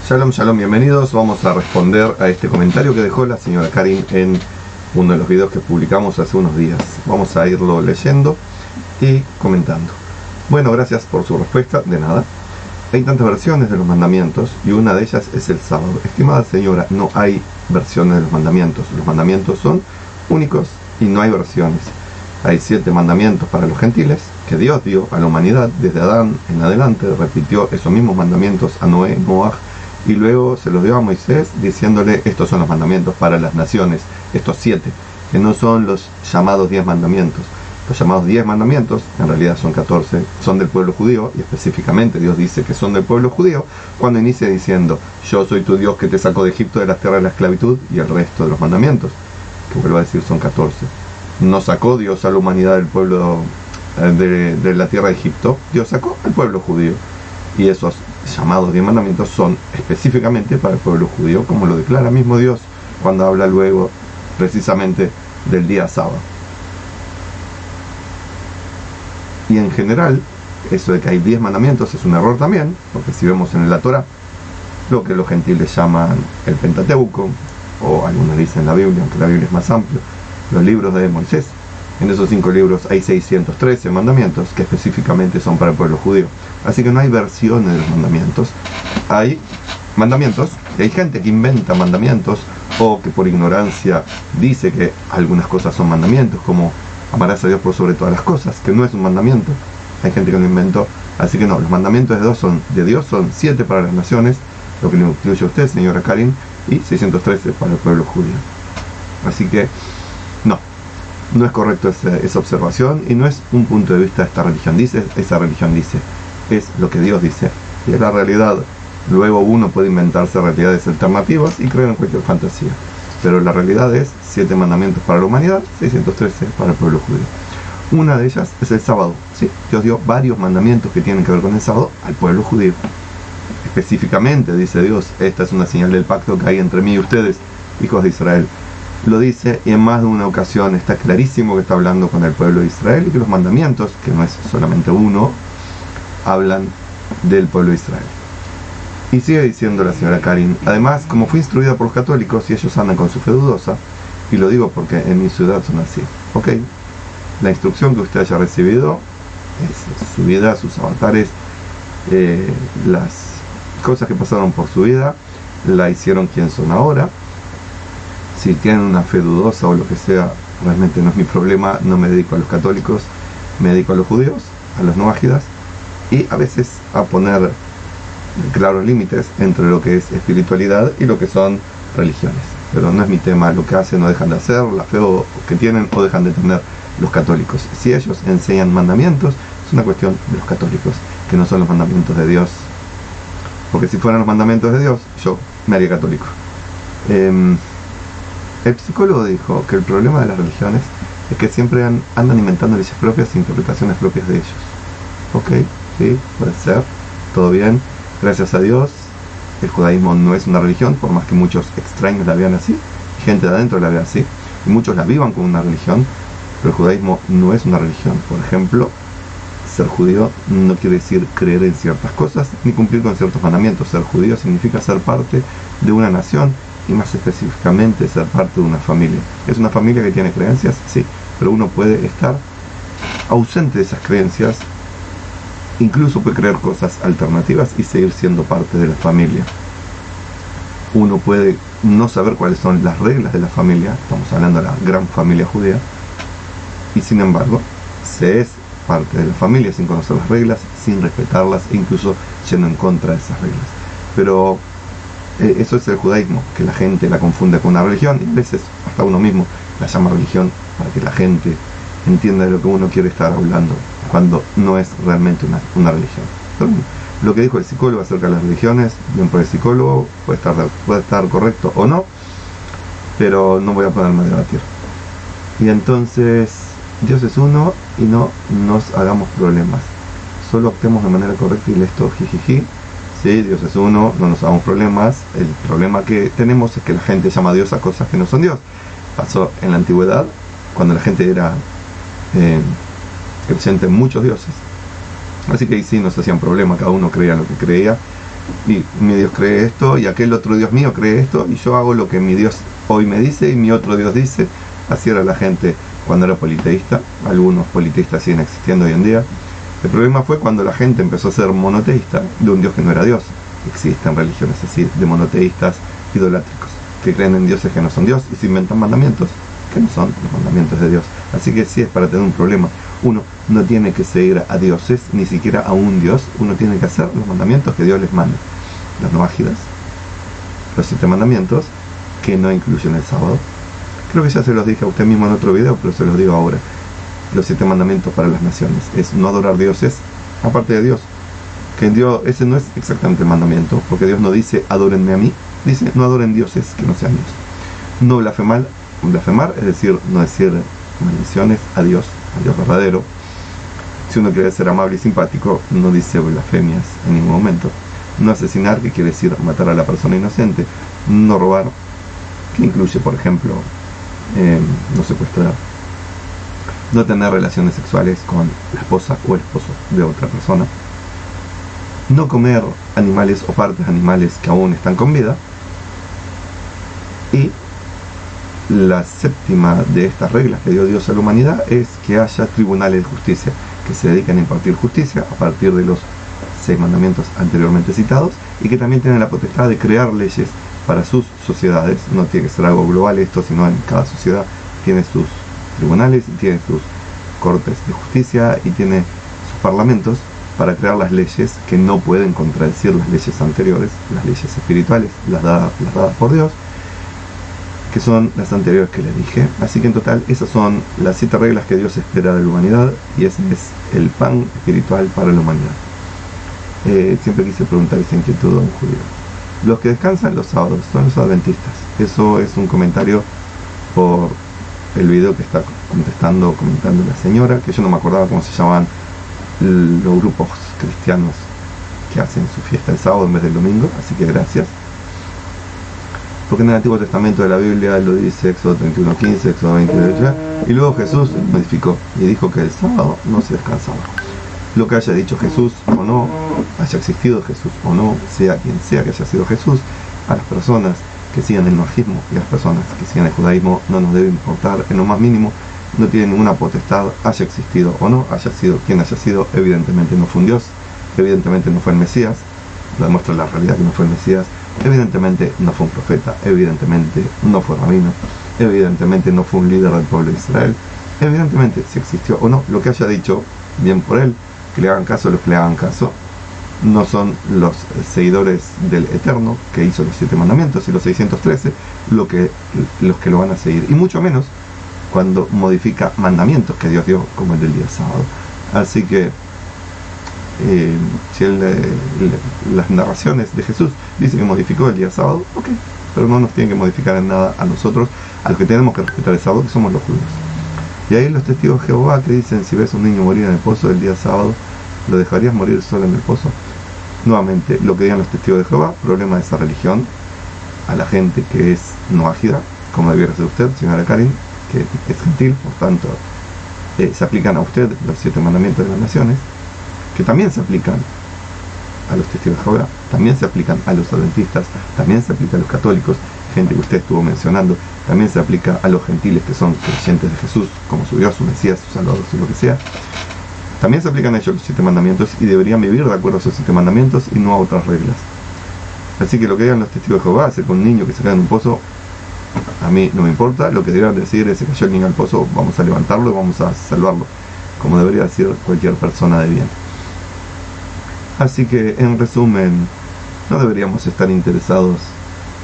Shalom, shalom, bienvenidos. Vamos a responder a este comentario que dejó la señora Karin en uno de los videos que publicamos hace unos días. Vamos a irlo leyendo y comentando. Bueno, gracias por su respuesta. De nada. Hay tantas versiones de los mandamientos y una de ellas es el sábado. Estimada señora, no hay versiones de los mandamientos. Los mandamientos son únicos y no hay versiones. Hay 7 mandamientos para los gentiles que Dios dio a la humanidad desde Adán en adelante. Repitió esos mismos mandamientos a Noé, Noaj, y luego se los dio a Moisés diciéndole: estos son los mandamientos para las naciones, estos 7, que no son los llamados 10 mandamientos. Los llamados 10 mandamientos, en realidad son 14, son del pueblo judío, y específicamente Dios dice que son del pueblo judío, cuando inicia diciendo: yo soy tu Dios que te sacó de Egipto, de la tierra de la esclavitud, y el resto de los mandamientos, que vuelvo a decir son 14. No sacó Dios a la humanidad del pueblo de la tierra de Egipto, Dios sacó al pueblo judío, y esos llamados 10 mandamientos son específicamente para el pueblo judío, como lo declara mismo Dios cuando habla luego precisamente del día sábado. Y en general, eso de que hay 10 mandamientos es un error también, porque si vemos en la Torah, lo que los gentiles llaman el Pentateuco, o algunos dicen la Biblia, aunque la Biblia es más amplio, los libros de Moisés. En esos 5 libros hay 613 mandamientos que específicamente son para el pueblo judío. Así que no hay versiones de los mandamientos. Hay mandamientos, y hay gente que inventa mandamientos, o que por ignorancia dice que algunas cosas son mandamientos, como amarás a Dios por sobre todas las cosas, que no es un mandamiento. Hay gente que lo inventó. Así que no, los mandamientos de Dios son 7 para las naciones, lo que le incluye a usted, señora Karin, y 613 para el pueblo judío. Así que no es correcto esa observación, y no es un punto de vista de esta religión dice, esa religión dice, es lo que Dios dice, y es la realidad. Luego uno puede inventarse realidades alternativas y creer en cualquier fantasía, pero la realidad es 7 mandamientos para la humanidad, 613 para el pueblo judío. Una de ellas es el sábado. Sí, Dios dio varios mandamientos que tienen que ver con el sábado al pueblo judío. Específicamente dice Dios: esta es una señal del pacto que hay entre mí y ustedes, hijos de Israel. Lo dice, y en más de una ocasión está clarísimo que está hablando con el pueblo de Israel, y que los mandamientos, que no es solamente uno, hablan del pueblo de Israel. Y sigue diciendo la señora Karin: además, como fui instruida por los católicos y ellos andan con su fe dudosa, y lo digo porque en mi ciudad son así, ok, la instrucción que usted haya recibido es su vida, sus avatares, las cosas que pasaron por su vida, la hicieron quien son ahora. Si tienen una fe dudosa o lo que sea, realmente no es mi problema. No me dedico a los católicos, me dedico a los judíos, a los noágidas, y a veces a poner claros límites entre lo que es espiritualidad y lo que son religiones. Pero no es mi tema lo que hacen o dejan de hacer, la fe que tienen o dejan de tener los católicos. Si ellos enseñan mandamientos, es una cuestión de los católicos, que no son los mandamientos de Dios. Porque si fueran los mandamientos de Dios, yo me haría católico. El psicólogo dijo que el problema de las religiones es que siempre andan inventando leyes propias e interpretaciones propias de ellos. Ok, sí, puede ser, todo bien. Gracias a Dios, el judaísmo no es una religión, por más que muchos extraños la vean así, y gente de adentro la vea así, y muchos la vivan como una religión, pero el judaísmo no es una religión. Por ejemplo, ser judío no quiere decir creer en ciertas cosas, ni cumplir con ciertos mandamientos. Ser judío significa ser parte de una nación, y más específicamente ser parte de una familia. ¿Es una familia que tiene creencias? Sí, pero uno puede estar ausente de esas creencias, incluso puede creer cosas alternativas y seguir siendo parte de la familia. Uno puede no saber cuáles son las reglas de la familia, estamos hablando de la gran familia judía, y sin embargo se es parte de la familia sin conocer las reglas, sin respetarlas, e incluso yendo en contra de esas reglas. Pero eso es el judaísmo, que la gente la confunde con una religión, y a veces hasta uno mismo la llama religión para que la gente entienda de lo que uno quiere estar hablando, cuando no es realmente una religión. Pero lo que dijo el psicólogo acerca de las religiones, bien por el psicólogo, puede estar correcto o no, pero no voy a ponerme a debatir. Y entonces, Dios es uno, y no nos hagamos problemas, solo actuemos de manera correcta y listo, jijiji. Sí, Dios es uno, no nos hagamos problemas. El problema que tenemos es que la gente llama a Dios a cosas que no son Dios. Pasó en la antigüedad, cuando la gente era creyente en muchos dioses. Así que ahí sí nos hacían problema, cada uno creía lo que creía, y mi Dios cree esto, y aquel otro Dios mío cree esto, y yo hago lo que mi Dios hoy me dice y mi otro Dios dice. Así era la gente cuando era politeísta. Algunos politeístas siguen existiendo hoy en día. El problema fue cuando la gente empezó a ser monoteísta de un Dios que no era Dios. Existen religiones así, de monoteístas idolátricos, que creen en dioses que no son Dios y se inventan mandamientos que no son los mandamientos de Dios. Así que sí es para tener un problema. Uno no tiene que seguir a dioses, ni siquiera a un Dios. Uno tiene que hacer los mandamientos que Dios les manda. Las noágidas, los 7 mandamientos, que no incluyen el sábado. Creo que ya se los dije a usted mismo en otro video, pero se los digo ahora. Los 7 mandamientos para las naciones es no adorar dioses aparte de Dios. Que Dios, ese no es exactamente el mandamiento, porque Dios no dice adórenme a mí, dice no adoren dioses que no sean Dios. No blasfemar, es decir, no decir maldiciones a Dios verdadero. Si uno quiere ser amable y simpático, no dice blasfemias en ningún momento. No asesinar, que quiere decir matar a la persona inocente. No robar, que incluye, por ejemplo, no secuestrar. No tener relaciones sexuales con la esposa o el esposo de otra persona. No comer animales o partes de animales que aún están con vida. Y la séptima de estas reglas que dio Dios a la humanidad es que haya tribunales de justicia que se dedican a impartir justicia a partir de los 6 mandamientos anteriormente citados, y que también tienen la potestad de crear leyes para sus sociedades. No tiene que ser algo global esto, sino en cada sociedad tiene sus tribunales, tiene sus cortes de justicia y tiene sus parlamentos para crear las leyes que no pueden contradecir las leyes anteriores, las leyes espirituales, las dadas por Dios, que son las anteriores que les dije. Así que en total esas son las 7 reglas que Dios espera de la humanidad, y ese es el pan espiritual para la humanidad. Siempre quise preguntar esa inquietud a un judío. Los que descansan los sábados son los adventistas. Eso es un comentario por el video que está comentando la señora, que yo no me acordaba cómo se llamaban los grupos cristianos que hacen su fiesta el sábado en vez del domingo, así que gracias. Porque en el Antiguo Testamento de la Biblia lo dice Éxodo 31:15, Éxodo 28, y luego Jesús modificó y dijo que el sábado no se descansaba. Lo que haya dicho Jesús o no, haya existido Jesús o no, sea quien sea que haya sido Jesús, a las personas que sigan el noajismo y a las personas que sigan el judaísmo no nos debe importar en lo más mínimo. No tiene ninguna potestad, haya existido o no, haya sido quien haya sido. Evidentemente no fue un Dios, evidentemente no fue el Mesías, lo demuestra la realidad que no fue el Mesías. Evidentemente no fue un profeta, evidentemente no fue rabino, evidentemente no fue un líder del pueblo de Israel. Evidentemente, si existió o no, lo que haya dicho, bien por él, que le hagan caso a los que le hagan caso. No son los seguidores del Eterno, que hizo los 7 mandamientos y los 613, los que lo van a seguir, y mucho menos cuando modifica mandamientos que Dios dio, como el del día sábado. Así que si las narraciones de Jesús dicen que modificó el día sábado, ok, pero no nos tienen que modificar en nada a nosotros, al que tenemos que respetar el sábado, que somos los judíos. Y ahí los testigos de Jehová que dicen, si ves un niño morir en el pozo el día sábado, ¿lo dejarías morir solo en el pozo? Nuevamente, lo que digan los testigos de Jehová, problema de esa religión, a la gente que es noágida, como debiera ser usted, señora Karin, que es gentil, por tanto, se aplican a usted los 7 mandamientos de las naciones, que también se aplican a los testigos de Jehová, también se aplican a los adventistas, también se aplica a los católicos, gente que usted estuvo mencionando, también se aplica a los gentiles que son creyentes de Jesús, como su Dios, su Mesías, su Salvador, su lo que sea. También se aplican a ellos los 7 mandamientos y deberían vivir de acuerdo a esos 7 mandamientos y no a otras reglas. Así que lo que digan los testigos de Jehová acerca de un niño que se cae en un pozo, a mí no me importa. Lo que deberían decir es: se cayó el niño al pozo, vamos a levantarlo y vamos a salvarlo, como debería decir cualquier persona de bien. Así que, en resumen, no deberíamos estar interesados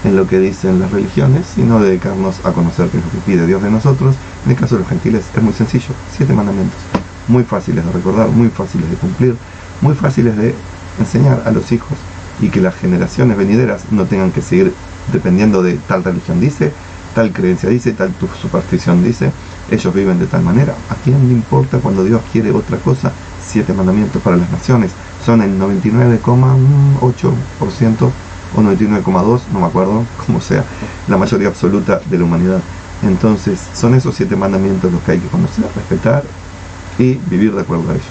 en lo que dicen las religiones, sino dedicarnos a conocer qué es lo que pide Dios de nosotros. En el caso de los gentiles es muy sencillo: 7 mandamientos, muy fáciles de recordar, muy fáciles de cumplir, muy fáciles de enseñar a los hijos, y que las generaciones venideras no tengan que seguir dependiendo de tal religión dice, tal creencia dice, tal superstición dice. Ellos viven de tal manera. ¿A quién le importa cuando Dios quiere otra cosa? 7 mandamientos para las naciones son el 99,8% o 99,2%, no me acuerdo, como sea, la mayoría absoluta de la humanidad. Entonces son esos 7 mandamientos los que hay que conocer, respetar y vivir de acuerdo a ellos.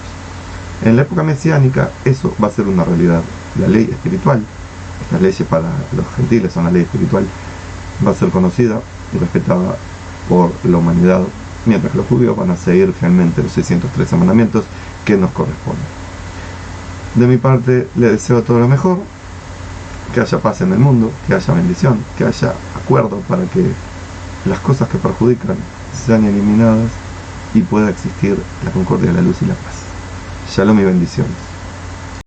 En la época mesiánica eso va a ser una realidad. La ley espiritual Las leyes para los gentiles son la ley espiritual, va a ser conocida y respetada por la humanidad, mientras que los judíos van a seguir fielmente los 613 mandamientos que nos corresponden. De mi parte, le deseo todo lo mejor, que haya paz en el mundo, que haya bendición, que haya acuerdo para que las cosas que perjudican sean eliminadas y pueda existir la concordia, la luz y la paz. Shalom y bendiciones.